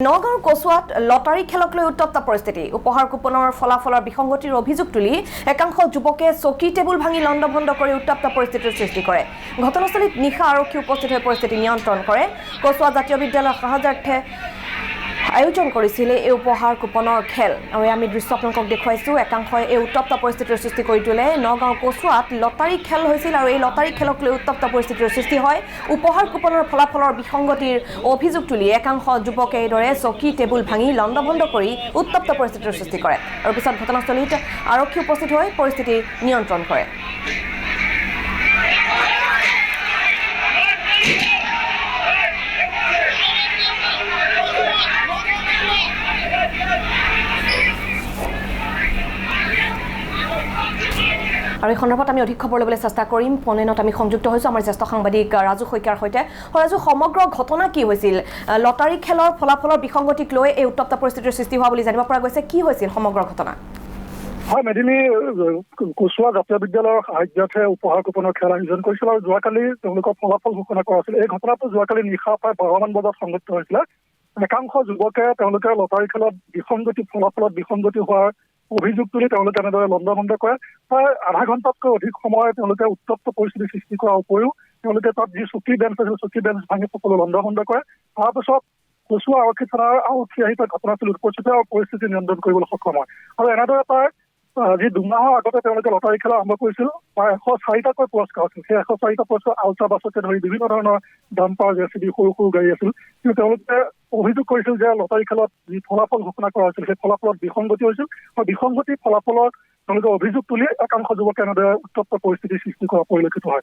নগাঁৱৰ কচুৱাত লটাৰী খেলক লৈ উত্তপ্ত পৰিস্থিতি উপহাৰ কুপনৰ ফলাফলৰ বিসংগতিৰ অভিযোগ তুলি একাংশ যুৱকে চকী টেবুল ভাঙি লণ্ডভণ্ড কৰি উত্তপ্ত পৰিস্থিতিৰ সৃষ্টি কৰে ঘটনাস্থলীত নিশা আৰক্ষী উপস্থিত হৈ পৰিস্থিতি নিয়ন্ত্ৰণ কৰে কচুৱা জাতীয় বিদ্যালয়ৰ সহযাৰ্থে আয়োজন কৰিছিল এই উপহাৰ কুপনৰ খেল আৰু আমি দৃশ্য আপোনালোকক দেখুৱাইছো একাংশই এই উত্তপ্ত পৰিস্থিতিৰ সৃষ্টি কৰি তোলে নগাঁও কচুৱাত লটাৰী খেল হৈছিল আৰু এই লটাৰী খেলক লৈ উত্তপ্ত পৰিস্থিতিৰ সৃষ্টি হয় উপহাৰ কুপনৰ ফলাফলৰ বিসংগতিৰ অভিযোগ তুলি একাংশ যুৱকে এইদৰে চকী টেবুল ভাঙি লণ্ডভণ্ড কৰি উত্তপ্ত পৰিস্থিতিৰ সৃষ্টি কৰে আৰু পিছত ঘটনাস্থলীত আৰক্ষী উপস্থিত হৈ পৰিস্থিতি নিয়ন্ত্ৰণ কৰে আৰু এই সন্দৰ্ভত আমি অধিক খবৰ ল'বলৈ চেষ্টা কৰিম ফোনত আমি সংযুক্ত হৈছোঁ আমাৰ জ্যেষ্ঠ সাংবাদিক ৰাজু শইকীয়াৰ সৈতে ৰাজু সমগ্ৰ ঘটনা কি হৈছিল লটাৰী খেলৰ ফলাফলৰ বিসংগতিক লৈ এই উত্তপ্ত পৰিস্থিতিৰ সৃষ্টি হোৱা বুলি জানিব পৰা গৈছে কি হৈছিল সমগ্ৰ ঘটনা হয় মেদিনী কচুৱা জাতীয় বিদ্যালয়ৰ সাহায্যতহে উপহাৰ কুপনৰ খেল আয়োজন কৰিছিল আৰু যোৱাকালি তেওঁলোকৰ ফলাফল ঘোষণা কৰা হৈছিল এই ঘটনাটো যোৱাকালি নিশা প্ৰায় 12মান বজাত সংঘটিত হৈছিলে একাংশ যুৱকে তেওঁলোকে লটাৰী খেলত ফলাফলত বিসংগতি হোৱাৰ অভিযোগ তুলি তেওঁলোকে এনেদৰে লণ্ডভণ্ড কৰে প্ৰায় আধা ঘণ্টাতকৈ অধিক সময় তেওঁলোকে উত্তপ্ত পৰিস্থিতিৰ সৃষ্টি কৰাৰ উপৰিও তেওঁলোকে তাত যি চকী বেঞ্চ আছিল চকী বেঞ্চ ভাঙি সকলো লণ্ডভণ্ড কৰে তাৰপিছত কচুৱা আৰক্ষী থানাৰ আৰক্ষী আহি তাত ঘটনাস্থলীত উপস্থিত আৰু পৰিস্থিতি নিয়ন্ত্ৰণ কৰিবলৈ সক্ষম হয় আৰু এনেদৰে প্ৰায় আজি দুমাহৰ আগতে তেওঁলোকে লটাৰী খেলা আৰম্ভ কৰিছিল প্ৰায় 104টাকৈ পুৰস্কাৰ আছিল সেই 104টা পুৰস্কাৰ আল্ট্ৰা বাছকে ধৰি বিভিন্ন ধৰণৰ ডাম্পাৰ জেচিবি সৰু সৰু গাড়ী আছিল কিন্তু তেওঁলোকে অভিযোগ কৰিছিল যে লটাৰী খেলত যি ফলাফল ঘোষণা কৰা হৈছিল সেই ফলাফলত বিসংগতি হৈছিল আৰু বিসংগতি ফলাফলত তেওঁলোকে অভিযোগ তুলি একাংশ যুৱকে এনেদৰে উত্তপ্ত পৰিস্থিতিৰ সৃষ্টি কৰা পৰিলক্ষিত হয়